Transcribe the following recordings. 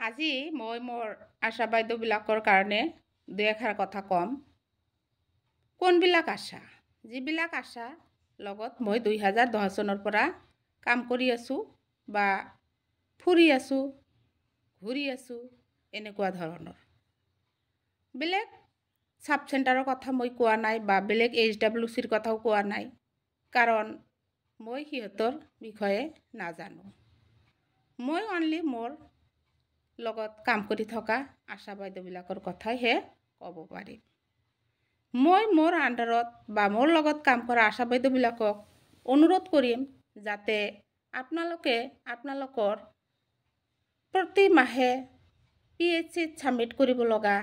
আজি মই মোৰ আশা বাইদেউবিলাকৰ কাৰণে দুই এষাৰ কথা ক'ম। কোনবিলাক আশা? যিবিলাক আশা লগত মই 2010 চনৰ পৰা কাম কৰি আছোঁ বা ফুৰি আছোঁ, ঘূৰি আছোঁ, এনেকুৱা ধৰণৰ। বেলেগ সাব চেণ্টাৰৰ কথা মই কোৱা নাই বা বেলেগ HWCৰ কথাও কোৱা নাই, কাৰণ মই সিহঁতৰ বিষয়ে নাজানো। মই অনলি মোৰ লগত কাম কৰি থকা আশা বাইদেউবিলাকৰ কথাইহে ক'ব পাৰিম। মই মোৰ আণ্ডাৰত বা মোৰ লগত কাম কৰা আশা বাইদেউবিলাকক অনুৰোধ কৰিম যাতে আপোনালোকে আপোনালোকৰ প্ৰতি মাহে PHCত ছাবমিট কৰিব লগা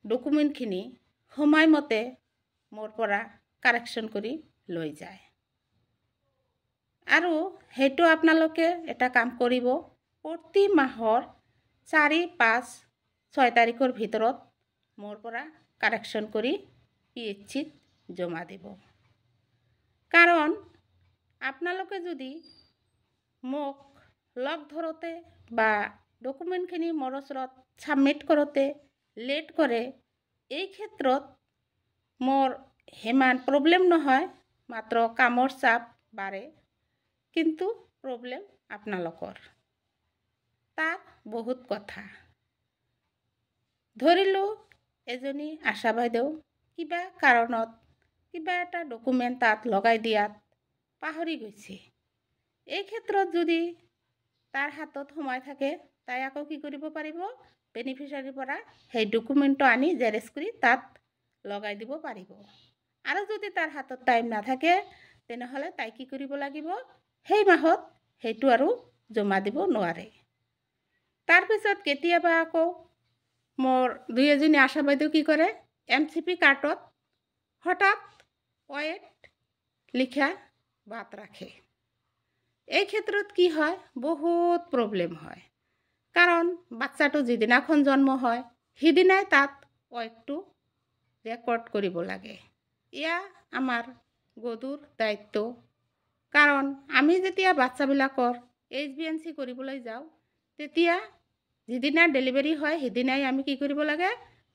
ডকুমেণ্টখিনি সময়মতে মোৰ পৰা কাৰেকশ্যন কৰি লৈ যায়। আৰু সেইটো আপোনালোকে এটা কাম কৰিব, প্ৰতি মাহৰ 4, 5, 6 তাৰিখৰ ভিতৰত মোৰ পৰা কাৰেকশ্যন কৰি PHCত জমা দিব। কাৰণ আপোনালোকে যদি মোক লগ ধৰোঁতে বা ডকুমেণ্টখিনি মোৰ ওচৰত ছাবমিট কৰোঁতে লেট কৰে, এই ক্ষেত্ৰত মোৰ সিমান প্ৰব্লেম নহয়, মাত্ৰ কামৰ চাপ বাঢ়ে, কিন্তু প্ৰব্লেম আপোনালোকৰ। তাত বহুত কথা। ধৰিলোঁ এজনী আশা বাইদেউ কিবা কাৰণত কিবা এটা ডকুমেণ্ট তাত লগাই দিয়াত পাহৰি গৈছে। এই ক্ষেত্ৰত যদি তাৰ হাতত সময় থাকে, তাই আকৌ কি কৰিব পাৰিব? বেনিফিচিয়াৰীৰ পৰা সেই ডকুমেণ্টটো আনি জেৰেক্স কৰি তাত লগাই দিব পাৰিব। আৰু যদি তাৰ হাতত টাইম নাথাকে, তেনেহ'লে তাই কি কৰিব লাগিব? সেই মাহত সেইটো আৰু জমা দিব নোৱাৰে। তাৰপিছত কেতিয়াবা আকৌ মোৰ দুই এজনী আশা বাইদেউ কি কৰে? MCP কাৰ্ডত হঠাৎ ৱেট লিখা বাট ৰাখে। এই ক্ষেত্ৰত কি হয়? বহুত প্ৰব্লেম হয়। কাৰণ বাচ্চাটো যিদিনাখন জন্ম হয়, সিদিনাই তাত ৱেটটো ৰেকৰ্ড কৰিব লাগে। এয়া আমাৰ গধুৰ দায়িত্ব। কাৰণ আমি যেতিয়া বাচ্চাবিলাকৰ HbA1c কৰিবলৈ যাওঁ, তেতিয়া যিদিনা ডেলিভাৰী হয় সিদিনাই আমি কি কৰিব লাগে?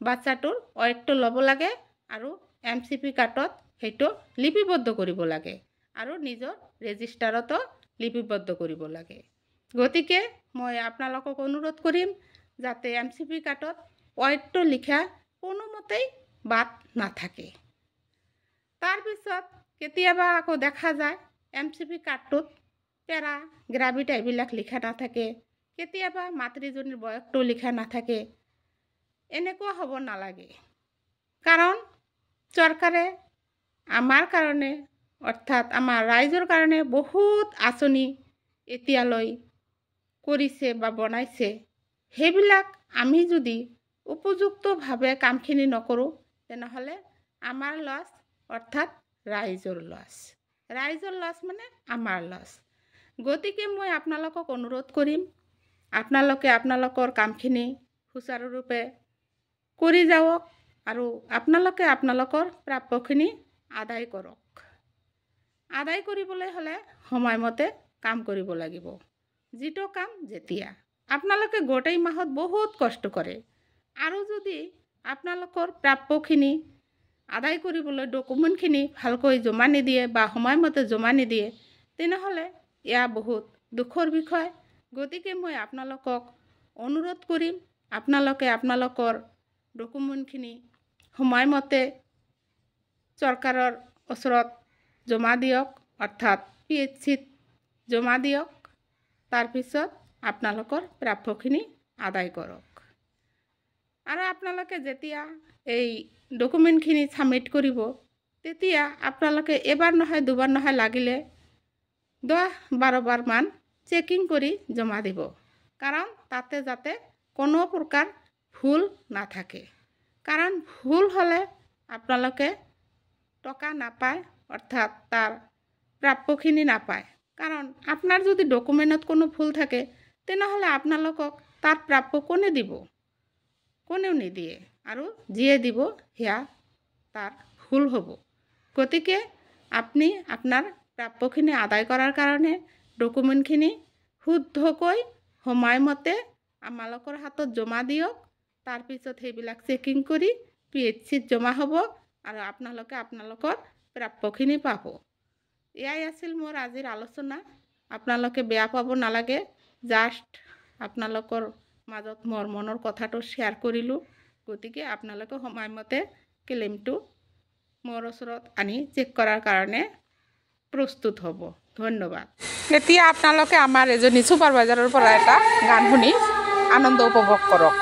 বাচ্চাটোৰ ৱেটটো ল'ব লাগে আৰু MCP কাৰ্ডত সেইটো লিপিবদ্ধ কৰিব লাগে আৰু নিজৰ ৰেজিষ্টাৰতো লিপিবদ্ধ কৰিব লাগে। গতিকে মই আপোনালোকক অনুৰোধ কৰিম যাতে MCP কাৰ্ডত ৱেটটো লিখা কোনোমতেই বাদ নাথাকে। তাৰপিছত কেতিয়াবা আকৌ দেখা যায় MCP কাৰ্ডটোত পেৰা গ্ৰাভিড এইবিলাক লিখা নাথাকে, কেতিয়াবা মাতৃজনীৰ বয়সটো লিখা নাথাকে। এনেকুৱা হ'ব নালাগে। কাৰণ চৰকাৰে আমাৰ কাৰণে, অৰ্থাৎ আমাৰ ৰাইজৰ কাৰণে বহুত আঁচনি এতিয়ালৈ কৰিছে বা বনাইছে। সেইবিলাক আমি যদি উপযুক্তভাৱে কামখিনি নকৰোঁ, তেনেহ'লে আমাৰ লছ, অৰ্থাৎ ৰাইজৰ লছ। ৰাইজৰ লছ মানে আমাৰ লছ। গতিকে মই আপোনালোকক অনুৰোধ কৰিম, আপোনালোকে আপোনালোকৰ কামখিনি সুচাৰুৰূপে কৰি যাওক আৰু আপোনালোকে আপোনালোকৰ প্ৰাপ্যখিনি আদায় কৰক। আদায় কৰিবলৈ হ'লে সময়মতে কাম কৰিব লাগিব। যিটো কাম যেতিয়া আপোনালোকে গোটেই মাহত বহুত কষ্ট কৰে, আৰু যদি আপোনালোকৰ প্ৰাপ্যখিনি আদায় কৰিবলৈ ডকুমেণ্টখিনি ভালকৈ জমা নিদিয়ে বা সময়মতে জমা নিদিয়ে, তেনেহ'লে এয়া বহুত দুখৰ বিষয়। গতিকে মই আপোনালোকক অনুৰোধ কৰিম, আপোনালোকে আপোনালোকৰ ডকুমেণ্টখিনি সময়মতে চৰকাৰৰ ওচৰত জমা দিয়ক, অৰ্থাৎ PHCত জমা দিয়ক। তাৰপিছত আপোনালোকৰ প্ৰাপ্যখিনি আদায় কৰক। আৰু আপোনালোকে যেতিয়া এই ডকুমেণ্টখিনি ছাবমিট কৰিব, তেতিয়া আপোনালোকে এবাৰ নহয় দুবাৰ নহয়, লাগিলে 10-12 বাৰমান চেকিং কৰি জমা দিব। কাৰণ তাতে যাতে কোনো প্ৰকাৰ ভুল নাথাকে। কাৰণ ভুল হ'লে আপোনালোকে টকা নাপায়, অৰ্থাৎ তাৰ প্ৰাপ্যখিনি নাপায়। কাৰণ আপোনাৰ যদি ডকুমেণ্টত কোনো ভুল থাকে, তেনেহ'লে আপোনালোকক তাৰ প্ৰাপ্য কোনে দিব? কোনেও নিদিয়ে। আৰু যিয়ে দিব সেয়া তাৰ ভুল হ'ব। গতিকে আপুনি আপোনাৰ প্ৰাপ্যখিনি আদায় কৰাৰ কাৰণে ডকুমেণ্টখিনি শুদ্ধকৈ সময়মতে আমালোকৰ হাতত জমা দিয়ক। তাৰপিছত সেইবিলাক চেকিং কৰি PHCত জমা হ'ব আৰু আপোনালোকে আপোনালোকৰ প্ৰাপ্যখিনি পাব। এয়াই আছিল মোৰ আজিৰ আলোচনা। আপোনালোকে বেয়া পাব নালাগে, জাষ্ট আপোনালোকৰ মাজত মোৰ মনৰ কথাটো শ্বেয়াৰ কৰিলোঁ। গতিকে আপোনালোকে সময়মতে ক্লেইমটো মোৰ ওচৰত আনি চেক কৰাৰ কাৰণে প্ৰস্তুত হ'ব। ধন্যবাদ। এতিয়া আপোনালোকে আমাৰ এজনী ছুপাৰভাইজাৰৰ পৰা এটা গান শুনি আনন্দ উপভোগ কৰক।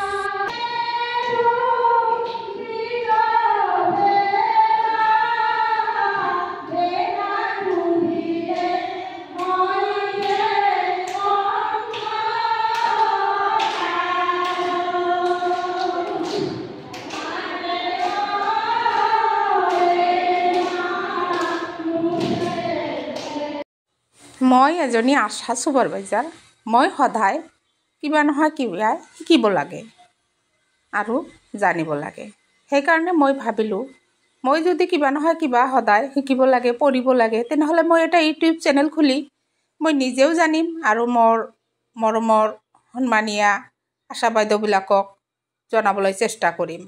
মই এজনী আশা ছুপাৰভাইজাৰ। মই সদায় কিবা নহয় কিবা শিকিব লাগে আৰু জানিব লাগে। সেইকাৰণে মই ভাবিলোঁ, মই যদি কিবা নহয় কিবা সদায় শিকিব লাগে, পঢ়িব লাগে, তেনেহ'লে মই এটা ইউটিউব চেনেল খুলি মই নিজেও জানিম আৰু মোৰ মৰমৰ সন্মানীয়া আশা বাইদেউবিলাকক জনাবলৈ চেষ্টা কৰিম।